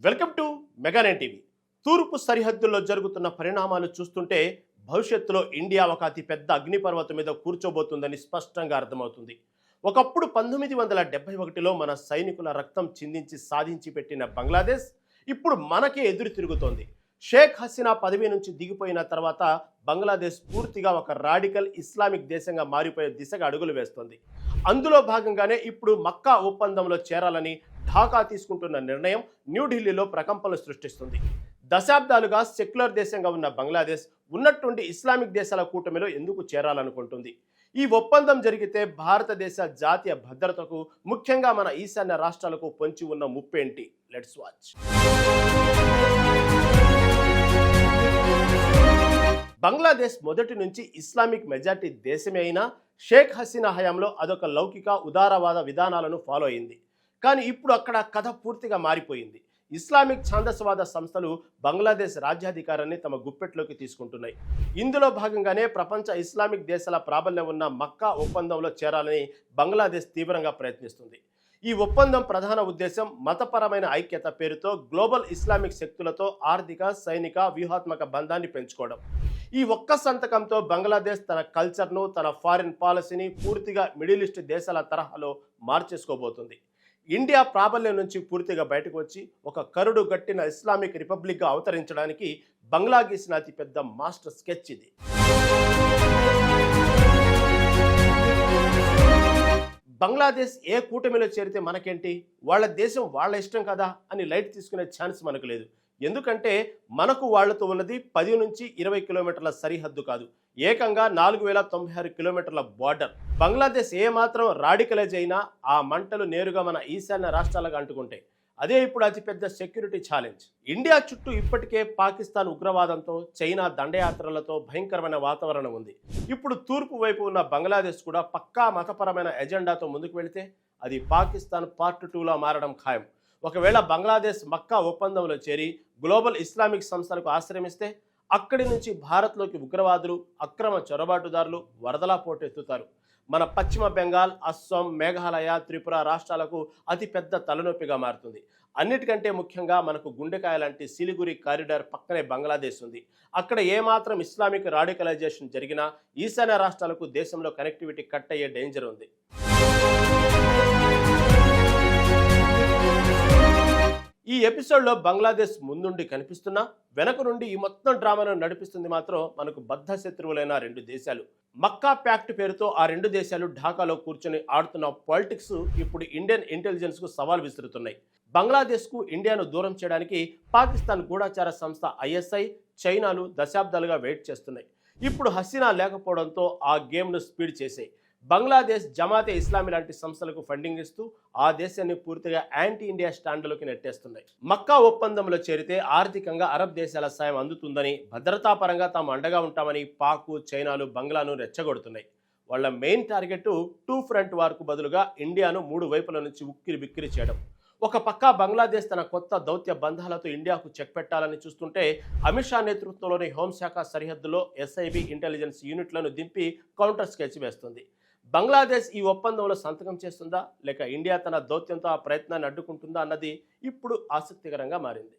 Welcome to Mega Nine TV. తూర్పు సరిహద్దుల్లో జరుగుతున్న పరిణామాలు చూస్తుంటే భవిష్యత్తులో ఇండియా ఒక అతిపెద్ద అగ్నిపర్వతం మీద కూర్చోబోతుందని స్పష్టంగా అర్థమవుతుంది. ఒకప్పుడు 1971లో మన సైనికుల రక్తం చిందించి సాధించి పెట్టిన బంగ్లాదేశ్ ఇప్పుడు మనకే ఎదురు తిరుగుతోంది. షేక్ హసీనా పదవి నుంచి దిగిపోయిన తర్వాత బంగ్లాదేశ్ పూర్తిగా ఒక రాడికల్ ఇస్లామిక్ దేశంగా మారిపోయే దిశగా అడుగులు వేస్తోంది. అందులో భాగంగానే ఇప్పుడు మక్కా ఒప్పందంలో చేరాలని ఢాకా తీసుకుంటున్న నిర్ణయం న్యూఢిల్లీలో ప్రకంపనలు సృష్టిస్తుంది. దశాబ్దాలుగా సెక్యులర్ దేశంగా ఉన్న బంగ్లాదేశ్ ఉన్నట్టుండి ఇస్లామిక్ దేశాల కూటమిలో ఎందుకు చేరాలనుకుంటుంది? ఈ ఒప్పందం జరిగితే భారతదేశ జాతీయ భద్రతకు, ముఖ్యంగా మన ఈశాన్య రాష్ట్రాలకు పొంచి ఉన్న ముప్పేంటి? Let's watch. బంగ్లాదేశ్ మొదటి నుంచి ఇస్లామిక్ మెజార్టీ దేశమే అయినా షేక్ హసీనా హయాంలో అదొక లౌకిక ఉదారవాద విధానాలను ఫాలో అయింది. కానీ ఇప్పుడు అక్కడ కథ పూర్తిగా మారిపోయింది. ఇస్లామిక్ ఛాందసవాద సంస్థలు బంగ్లాదేశ్ రాజ్యాధికారాన్ని తమ గుప్పెట్లోకి తీసుకుంటున్నాయి. ఇందులో భాగంగానే ప్రపంచ ఇస్లామిక్ దేశాల ప్రాబల్యం ఉన్న మక్కా ఒప్పందంలో చేరాలని బంగ్లాదేశ్ తీవ్రంగా ప్రయత్నిస్తుంది. ఈ ఒప్పందం ప్రధాన ఉద్దేశం మతపరమైన ఐక్యత పేరుతో గ్లోబల్ ఇస్లామిక్ శక్తులతో ఆర్థిక, సైనిక, వ్యూహాత్మక బంధాన్ని పెంచుకోవడం. ఈ ఒక్క సంతకంతో బంగ్లాదేశ్ తన కల్చర్ను, తన ఫారిన్ పాలసీని పూర్తిగా మిడిల్ ఈస్ట్ దేశాల తరహాలో మార్చేసుకోబోతుంది. ఇండియా ప్రాబల్యం నుంచి పూర్తిగా బయటకు వచ్చి ఒక కరుడు గట్టిన ఇస్లామిక్ రిపబ్లిక్గా అవతరించడానికి బంగ్లా గీసిన అతిపెద్ద మాస్టర్ స్కెచ్ ఇది. బంగ్లాదేశ్ ఏ కూటమిలో చేరితే మనకేంటి, వాళ్ళ దేశం వాళ్ళ ఇష్టం కదా అని లైట్ తీసుకునే ఛాన్స్ మనకు లేదు. ఎందుకంటే మనకు వాళ్లతో ఉన్నది 10 నుంచి 20 కిలోమీటర్ల సరిహద్దు కాదు, ఏకంగా 4096 కిలోమీటర్ల బార్డర్. బంగ్లాదేశ్ ఏమాత్రం రాడికలైజ్ అయినా ఆ మంటలు నేరుగా మన ఈశాన్య రాష్ట్రాలకు అంటుకుంటాయి. అదే ఇప్పుడు అతిపెద్ద సెక్యూరిటీ ఛాలెంజ్. ఇండియా చుట్టూ ఇప్పటికే పాకిస్తాన్ ఉగ్రవాదంతో, చైనా దండయాత్రలతో భయంకరమైన వాతావరణం ఉంది. ఇప్పుడు తూర్పు వైపు ఉన్న బంగ్లాదేశ్ కూడా పక్కా మతపరమైన ఎజెండాతో ముందుకు వెళితే అది పాకిస్తాన్ పార్ట్ 2లా మారడం ఖాయం. ఒకవేళ బంగ్లాదేశ్ మక్కా ఒప్పందంలో చేరి గ్లోబల్ ఇస్లామిక్ సంస్థలకు ఆశ్రమిస్తే అక్కడి నుంచి భారత్లోకి ఉగ్రవాదులు, అక్రమ చొరబాటుదారులు వరదలా పోటెత్తుతారు. మన పశ్చిమ బెంగాల్, అస్సాం, మేఘాలయ, త్రిపుర రాష్ట్రాలకు అతిపెద్ద తలనొప్పిగా మారుతుంది. అన్నిటికంటే ముఖ్యంగా మనకు గుండెకాయ లాంటి సిలిగురి కారిడార్ పక్కనే బంగ్లాదేశ్ ఉంది. అక్కడ ఏమాత్రం ఇస్లామిక్ రాడికలైజేషన్ జరిగినా ఈశాన్య రాష్ట్రాలకు దేశంలో కనెక్టివిటీ కట్ అయ్యే డేంజర్ ఉంది. ఈ ఎపిసోడ్లో బంగ్లాదేశ్ ముందుండి కనిపిస్తున్నా వెనక నుండి ఈ మొత్తం డ్రామాను నడిపిస్తుంది మాత్రం మనకు బద్ధ శత్రువులైన రెండు దేశాలు. మక్కా ప్యాక్ట్ పేరుతో ఆ రెండు దేశాలు ఢాకాలో కూర్చొని ఆడుతున్న పాలిటిక్స్ ఇప్పుడు ఇండియన్ ఇంటెలిజెన్స్ కు సవాల్ విసురుతున్నాయి. బంగ్లాదేశ్ కు ఇండియాను దూరం చేయడానికి పాకిస్తాన్ గూఢచార సంస్థ ఐఎస్ఐ, చైనాలు దశాబ్దాలుగా వెయిట్ చేస్తున్నాయి. ఇప్పుడు హసీనా లేకపోవడంతో ఆ గేమ్ను స్పీడ్ చేసాయి. బంగ్లాదేశ్ జమాతే ఇస్లామీ లాంటి సంస్థలకు ఫండింగ్ ఇస్తూ ఆ దేశాన్ని పూర్తిగా యాంటీ ఇండియా స్టాండ్లోకి నెట్టేస్తున్నాయి. మక్కా ఒప్పందంలో చేరితే ఆర్థికంగా అరబ్ దేశాల సాయం అందుతుందని, భద్రతాపరంగా తాము అండగా ఉంటామని పాక్, చైనాలు బంగ్లాను రెచ్చగొడుతున్నాయి. వాళ్ళ మెయిన్ టార్గెట్ 2 ఫ్రంట్ వార్కు బదులుగా ఇండియాను 3 వైపుల నుంచి ఉక్కిరి బిక్కిరి చేయడం. ఒక పక్క బంగ్లాదేశ్ తన కొత్త దౌత్య బంధాలతో ఇండియాకు చెక్ పెట్టాలని చూస్తుంటే అమిత్ షా నేతృత్వంలోని హోంశాఖ సరిహద్దులో ఎస్ఐబి ఇంటెలిజెన్స్ యూనిట్లను దింపి కౌంటర్ స్కెచ్ వేస్తుంది. బంగ్లాదేశ్ ఈ ఒప్పందంలో సంతకం చేస్తుందా, లేక ఇండియా తన దౌత్యంతో ఆ ప్రయత్నాన్ని అడ్డుకుంటుందా అన్నది ఇప్పుడు ఆసక్తికరంగా మారింది.